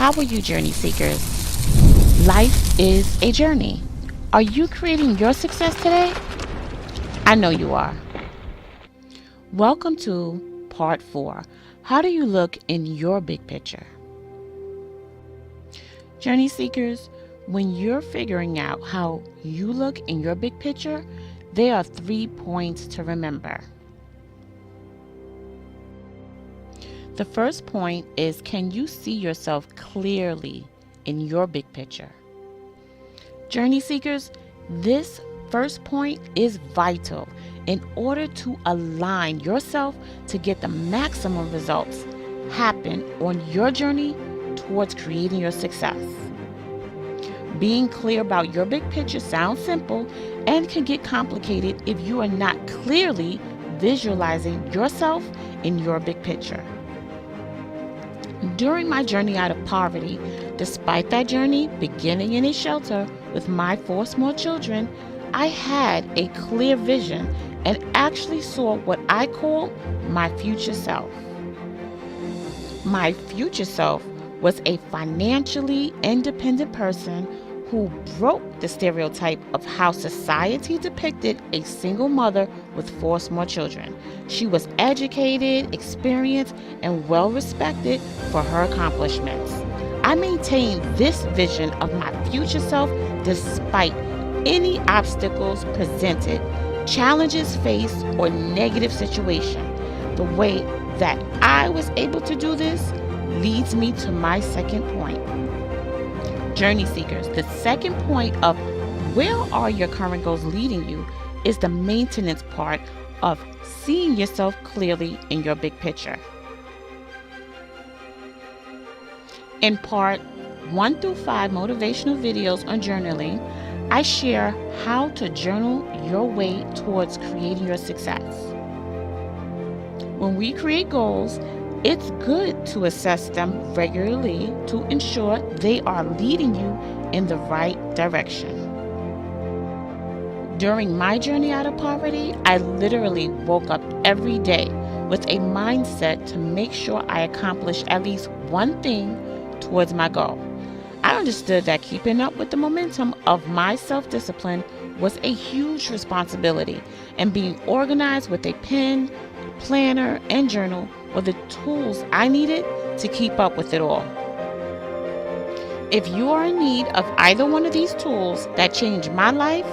How are you, journey seekers? Life is a journey. Are you creating your success today? I know you are. Welcome to part 4. How do you look in your big picture? Journey seekers, when you're figuring out how you look in your big picture, there are 3 points to remember. The first point is, can you see yourself clearly in your big picture? Journey seekers, this first point is vital in order to align yourself to get the maximum results happen on your journey towards creating your success. Being clear about your big picture sounds simple and can get complicated if you are not clearly visualizing yourself in your big picture. During my journey out of poverty, despite that journey beginning in a shelter with my 4 small children, I had a clear vision and actually saw what I call my future self. My future self was a financially independent person who broke the stereotype of how society depicted a single mother with 4 small children. She was educated, experienced, and well respected for her accomplishments. I maintained this vision of my future self despite any obstacles presented, challenges faced, or negative situation. The way that I was able to do this leads me to my second point. Journey seekers, the second point of where are your current goals leading you is the maintenance part of seeing yourself clearly in your big picture. In part 1 through 5 motivational videos on journaling, I share how to journal your way towards creating your success. When we create goals, it's good to assess them regularly to ensure they are leading you in the right direction. During my journey out of poverty, I literally woke up every day with a mindset to make sure I accomplish at least one thing towards my goal. I understood that keeping up with the momentum of my self-discipline was a huge responsibility, and being organized with a pen, planner, and journal were the tools I needed to keep up with it all. If you are in need of either one of these tools that changed my life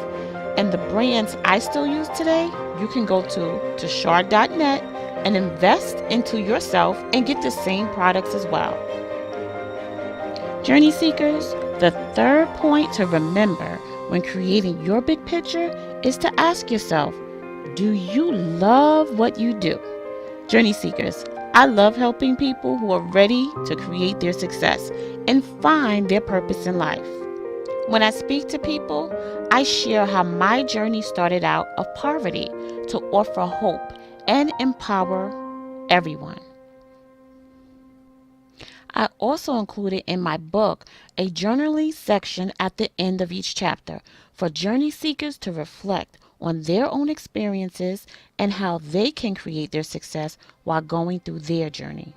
and the brands I still use today, you can go to tashard.net and invest into yourself and get the same products as well. Journey seekers, the third point to remember when creating your big picture is to ask yourself, do you love what you do? Journey seekers, I love helping people who are ready to create their success and find their purpose in life. When I speak to people, I share how my journey started out of poverty to offer hope and empower everyone. I also included in my book a journaling section at the end of each chapter for journey seekers to reflect on their own experiences and how they can create their success while going through their journey.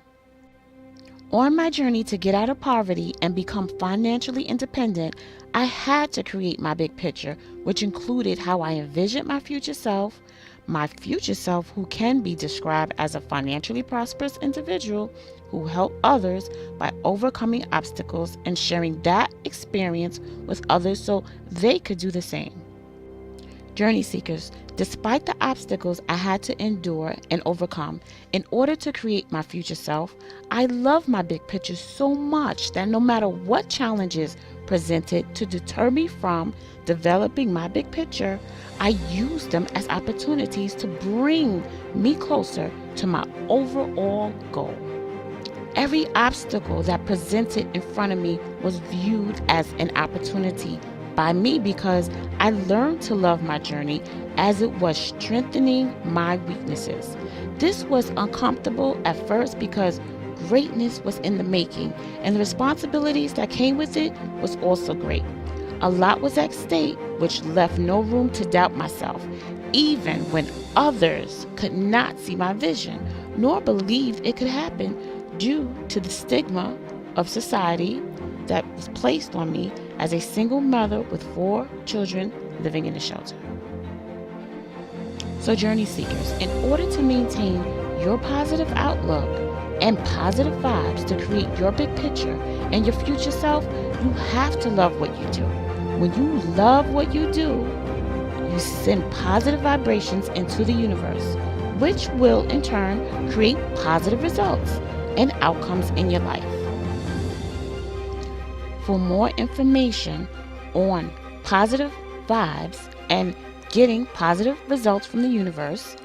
On my journey to get out of poverty and become financially independent, I had to create my big picture, which included how I envisioned my future self who can be described as a financially prosperous individual who help others by overcoming obstacles and sharing that experience with others so they could do the same. Journey seekers, despite the obstacles I had to endure and overcome in order to create my future self, I love my big picture so much that no matter what challenges presented to deter me from developing my big picture, I use them as opportunities to bring me closer to my overall goal. Every obstacle that presented in front of me was viewed as an opportunity by me because I learned to love my journey as it was strengthening my weaknesses. This was uncomfortable at first because greatness was in the making, and the responsibilities that came with it was also great. A lot was at stake, which left no room to doubt myself, even when others could not see my vision, nor believe it could happen due to the stigma of society that was placed on me as a single mother with 4 children living in a shelter. So journey seekers, in order to maintain your positive outlook and positive vibes to create your big picture and your future self, you have to love what you do. When you love what you do, you send positive vibrations into the universe, which will in turn create positive results and outcomes in your life. For more information on positive vibes and getting positive results from the universe,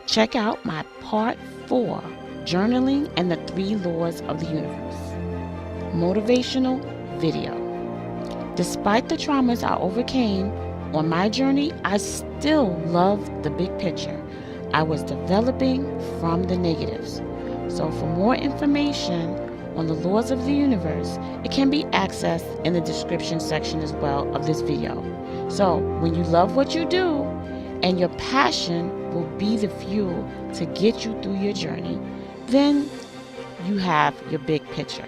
check out my Part 4, Journaling and the 3 Laws of the Universe, motivational video. Despite the traumas I overcame on my journey, I still loved the big picture. I was developing from the negatives. So for more information on the laws of the universe, it can be accessed in the description section as well of this video. So when you love what you do, and your passion will be the fuel to get you through your journey, then you have your big picture.